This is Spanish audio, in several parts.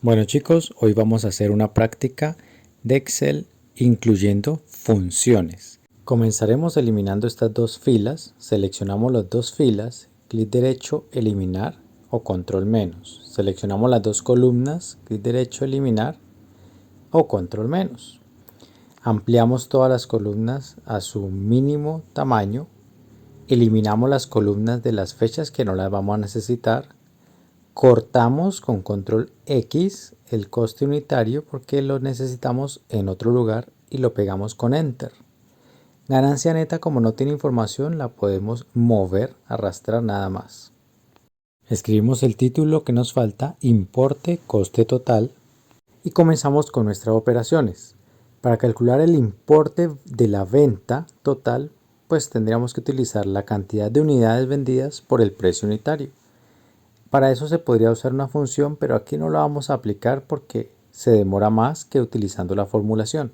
Bueno chicos, hoy vamos a hacer una práctica de Excel incluyendo funciones. Comenzaremos eliminando estas dos filas, seleccionamos las dos filas, clic derecho, eliminar o control menos. Seleccionamos las dos columnas, clic derecho, eliminar o control menos. Ampliamos todas las columnas a su mínimo tamaño, eliminamos las columnas de las fechas que no las vamos a necesitar. Cortamos con control X el coste unitario porque lo necesitamos en otro lugar y lo pegamos con Enter. Ganancia neta, como no tiene información, la podemos mover, arrastrar nada más. Escribimos el título que nos falta, importe coste total, y comenzamos con nuestras operaciones. Para calcular el importe de la venta total, pues tendríamos que utilizar la cantidad de unidades vendidas por el precio unitario. Para eso se podría usar una función, pero aquí no la vamos a aplicar porque se demora más que utilizando la formulación.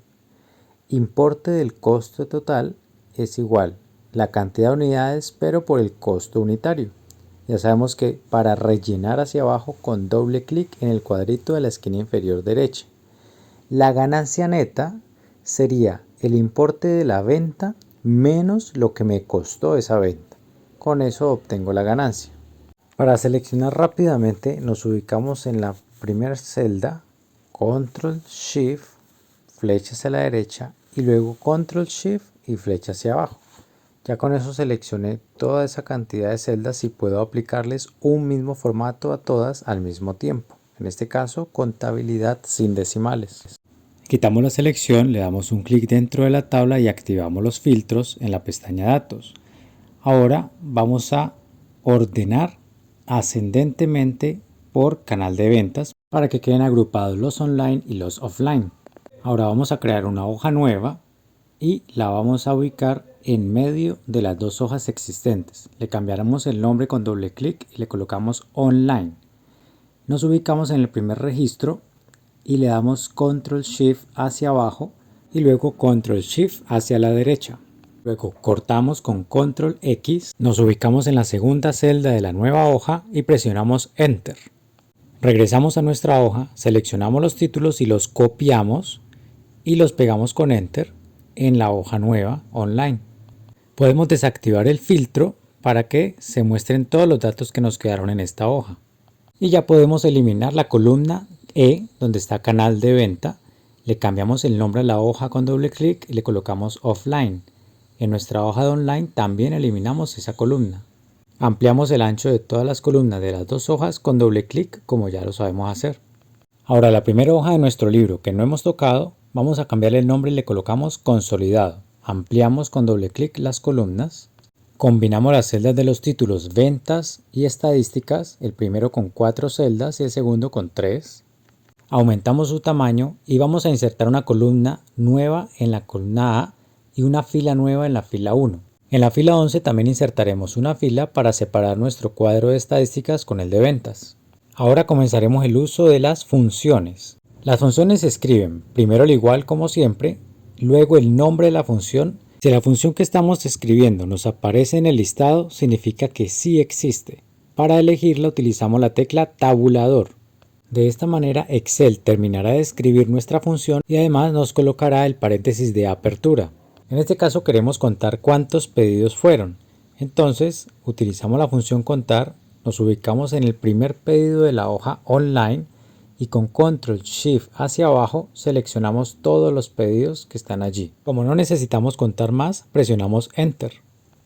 Importe del costo total es igual la cantidad de unidades, pero por el costo unitario. Ya sabemos que para rellenar hacia abajo con doble clic en el cuadrito de la esquina inferior derecha. La ganancia neta sería el importe de la venta menos lo que me costó esa venta. Con eso obtengo la ganancia. Para seleccionar rápidamente nos ubicamos en la primera celda, Control Shift, flecha hacia la derecha y luego Control Shift y flecha hacia abajo. Ya con eso seleccioné toda esa cantidad de celdas y puedo aplicarles un mismo formato a todas al mismo tiempo. En este caso, contabilidad sin decimales. Quitamos la selección, le damos un clic dentro de la tabla y activamos los filtros en la pestaña Datos. Ahora vamos a ordenar ascendentemente por canal de ventas para que queden agrupados los online y los offline. Ahora vamos a crear una hoja nueva y la vamos a ubicar en medio de las dos hojas existentes. Le cambiaremos el nombre con doble clic y le colocamos online. Nos ubicamos en el primer registro y le damos Control Shift hacia abajo y luego Control Shift hacia la derecha. Luego cortamos con Control X, nos ubicamos en la segunda celda de la nueva hoja y presionamos Enter. Regresamos a nuestra hoja, seleccionamos los títulos y los copiamos y los pegamos con Enter en la hoja nueva online. Podemos desactivar el filtro para que se muestren todos los datos que nos quedaron en esta hoja. Y ya podemos eliminar la columna E donde está canal de venta. Le cambiamos el nombre a la hoja con doble clic y le colocamos offline. En nuestra hoja de online también eliminamos esa columna. Ampliamos el ancho de todas las columnas de las dos hojas con doble clic, como ya lo sabemos hacer. Ahora la primera hoja de nuestro libro que no hemos tocado, vamos a cambiarle el nombre y le colocamos consolidado. Ampliamos con doble clic las columnas. Combinamos las celdas de los títulos ventas y estadísticas, el primero con 4 celdas y el segundo con 3. Aumentamos su tamaño y vamos a insertar una columna nueva en la columna A y una fila nueva en la fila 1. En la fila 11 también insertaremos una fila para separar nuestro cuadro de estadísticas con el de ventas. Ahora comenzaremos el uso de las funciones. Las funciones se escriben primero el igual como siempre, luego el nombre de la función. Si la función que estamos escribiendo nos aparece en el listado, significa que sí existe. Para elegirla utilizamos la tecla tabulador. De esta manera Excel terminará de escribir nuestra función y además nos colocará el paréntesis de apertura. En este caso queremos contar cuántos pedidos fueron. Entonces utilizamos la función contar, nos ubicamos en el primer pedido de la hoja online y con Control Shift hacia abajo seleccionamos todos los pedidos que están allí. Como no necesitamos contar más, presionamos Enter.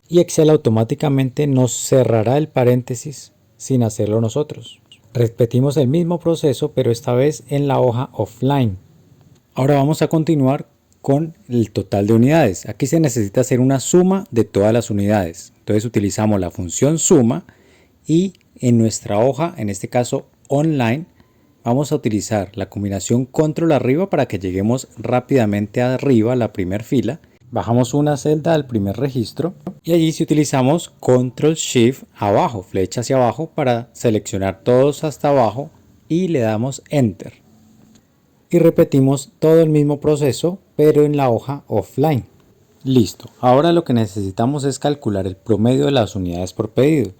Y Excel automáticamente nos cerrará el paréntesis sin hacerlo nosotros. Repetimos el mismo proceso, pero esta vez en la hoja offline. Ahora vamos a continuar con el total de unidades. Aquí se necesita hacer una suma de todas las unidades. Entonces utilizamos la función suma y en nuestra hoja, en este caso online, vamos a utilizar la combinación control arriba para que lleguemos rápidamente arriba a la primera fila. Bajamos una celda al primer registro y allí si utilizamos control shift abajo, flecha hacia abajo para seleccionar todos hasta abajo y le damos enter. Y repetimos todo el mismo proceso pero en la hoja offline. Listo, ahora lo que necesitamos es calcular el promedio de las unidades por pedido.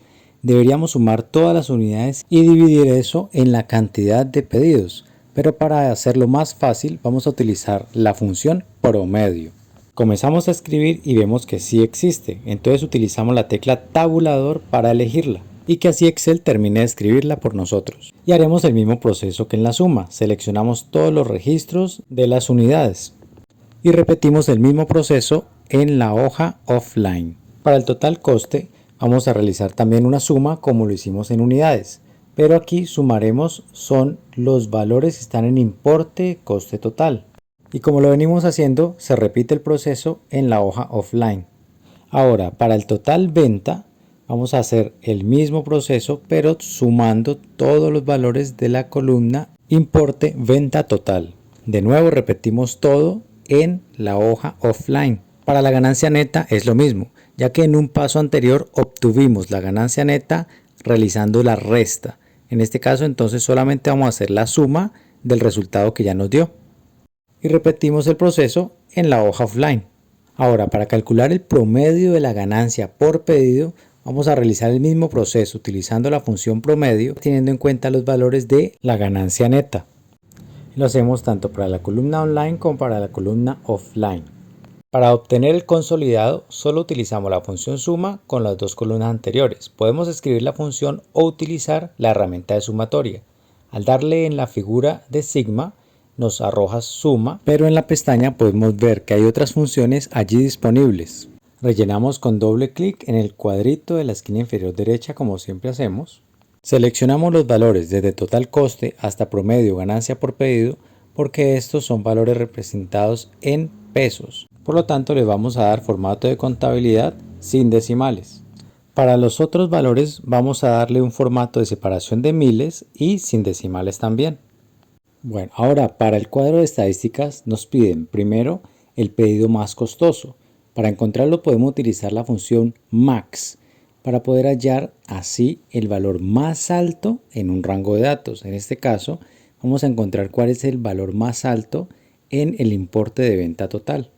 Deberíamos sumar todas las unidades y dividir eso en la cantidad de pedidos. pero para hacerlo más fácil vamos a utilizar la función promedio. Comenzamos a escribir y vemos que sí existe, entonces utilizamos la tecla tabulador para elegirla y que así Excel termine de escribirla por nosotros. Y haremos el mismo proceso que en la suma, seleccionamos todos los registros de las unidades y repetimos el mismo proceso en la hoja offline. Para el total coste vamos a realizar también una suma como lo hicimos en unidades, pero aquí sumaremos son los valores que están en importe coste total. Y como lo venimos haciendo, se repite el proceso en la hoja offline. Ahora, para el total venta, vamos a hacer el mismo proceso, pero sumando todos los valores de la columna importe venta total. De nuevo repetimos todo en la hoja offline. Para la ganancia neta es lo mismo, ya que en un paso anterior obtuvimos la ganancia neta realizando la resta. En este caso entonces solamente vamos a hacer la suma del resultado que ya nos dio. Y repetimos el proceso en la hoja offline. Ahora, para calcular el promedio de la ganancia por pedido, vamos a realizar el mismo proceso utilizando la función promedio, teniendo en cuenta los valores de la ganancia neta. Lo hacemos tanto para la columna online como para la columna offline. Para obtener el consolidado, solo utilizamos la función suma con las dos columnas anteriores. Podemos escribir la función o utilizar la herramienta de sumatoria. Al darle en la figura de sigma, nos arroja suma, pero en la pestaña podemos ver que hay otras funciones allí disponibles. Rellenamos con doble clic en el cuadrito de la esquina inferior derecha como siempre hacemos. Seleccionamos los valores desde total coste hasta promedio ganancia por pedido porque estos son valores representados en pesos. Por lo tanto les vamos a dar formato de contabilidad sin decimales. Para los otros valores vamos a darle un formato de separación de miles y sin decimales también. Bueno, ahora para el cuadro de estadísticas nos piden primero el pedido más costoso. Para encontrarlo podemos utilizar la función max para poder hallar así el valor más alto en un rango de datos. En este caso vamos a encontrar cuál es el valor más alto en el importe de venta total.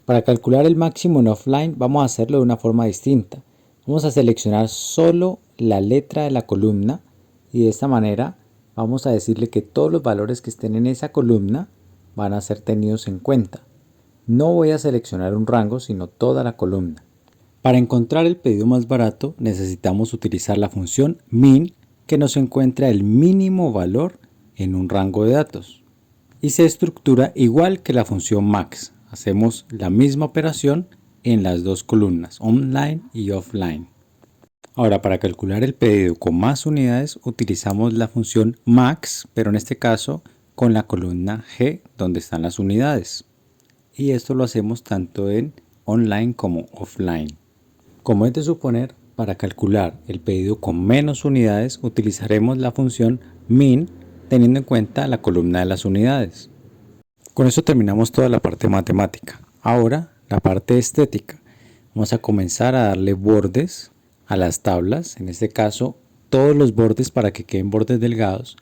Para calcular el máximo en offline vamos a hacerlo de una forma distinta. Vamos a seleccionar solo la letra de la columna y de esta manera vamos a decirle que todos los valores que estén en esa columna van a ser tenidos en cuenta. No voy a seleccionar un rango, sino toda la columna. Para encontrar el pedido más barato necesitamos utilizar la función min que nos encuentra el mínimo valor en un rango de datos. Y se estructura igual que la función max. Hacemos la misma operación en las dos columnas, online y offline. Ahora, para calcular el pedido con más unidades utilizamos la función max, pero en este caso con la columna G donde están las unidades. Y esto lo hacemos tanto en online como offline. Como es de suponer, para calcular el pedido con menos unidades utilizaremos la función min teniendo en cuenta la columna de las unidades. Con eso terminamos toda la parte matemática. Ahora la parte estética. Vamos a comenzar a darle bordes a las tablas, en este caso todos los bordes para que queden bordes delgados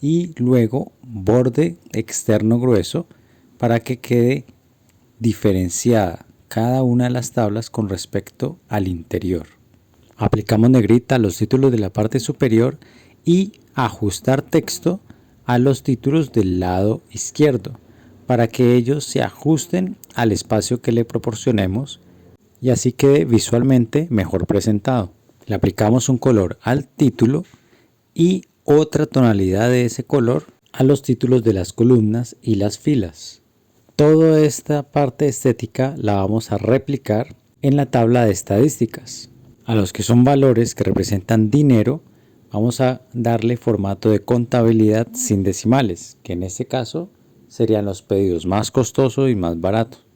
y luego borde externo grueso para que quede diferenciada cada una de las tablas con respecto al interior. Aplicamos negrita a los títulos de la parte superior y ajustar texto a los títulos del lado izquierdo para que ellos se ajusten al espacio que le proporcionemos y así quede visualmente mejor presentado. Le aplicamos un color al título y otra tonalidad de ese color a los títulos de las columnas y las filas. Toda esta parte estética la vamos a replicar en la tabla de estadísticas. A los que son valores que representan dinero, vamos a darle formato de contabilidad sin decimales, que en este caso serían los pedidos más costosos y más baratos.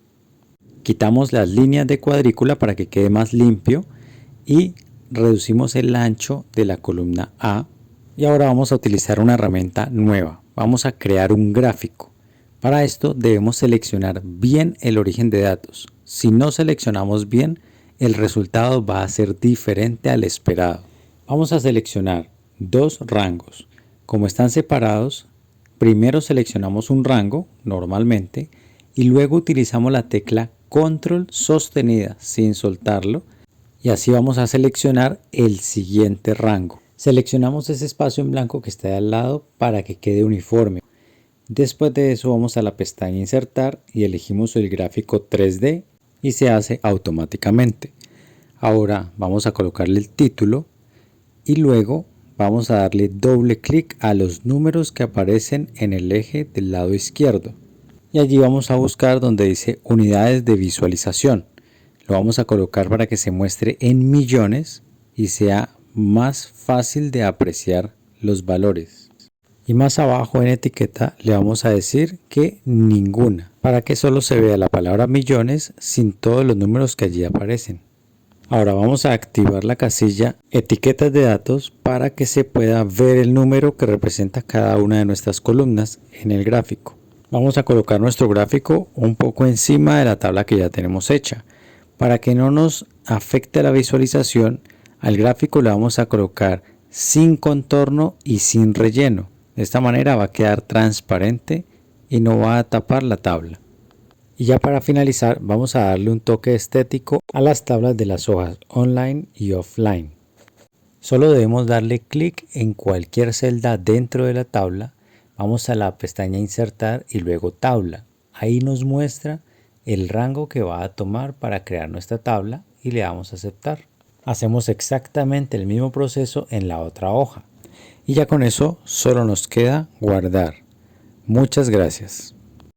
Quitamos las líneas de cuadrícula para que quede más limpio y reducimos el ancho de la columna A. Y ahora vamos a utilizar una herramienta nueva. Vamos a crear un gráfico. Para esto debemos seleccionar bien el origen de datos. Si no seleccionamos bien, el resultado va a ser diferente al esperado. Vamos a seleccionar dos rangos. Como están separados, primero seleccionamos un rango normalmente y luego utilizamos la tecla control sostenida sin soltarlo y así vamos a seleccionar el siguiente rango. Seleccionamos ese espacio en blanco que está al lado para que quede uniforme. Después de eso vamos a la pestaña Insertar y elegimos el gráfico 3D y se hace automáticamente. Ahora vamos a colocarle el título y luego vamos a darle doble clic a los números que aparecen en el eje del lado izquierdo. Y allí vamos a buscar donde dice unidades de visualización. Lo vamos a colocar para que se muestre en millones y sea más fácil de apreciar los valores. Y más abajo en etiqueta le vamos a decir que ninguna, para que solo se vea la palabra millones sin todos los números que allí aparecen. Ahora vamos a activar la casilla etiquetas de datos para que se pueda ver el número que representa cada una de nuestras columnas en el gráfico. Vamos a colocar nuestro gráfico un poco encima de la tabla que ya tenemos hecha. Para que no nos afecte la visualización, al gráfico le vamos a colocar sin contorno y sin relleno. De esta manera va a quedar transparente y no va a tapar la tabla. Y ya para finalizar vamos a darle un toque estético a las tablas de las hojas online y offline. Solo debemos darle clic en cualquier celda dentro de la tabla. Vamos a la pestaña Insertar y luego Tabla. Ahí nos muestra el rango que va a tomar para crear nuestra tabla y le damos a aceptar. Hacemos exactamente el mismo proceso en la otra hoja. Y ya con eso solo nos queda guardar. Muchas gracias.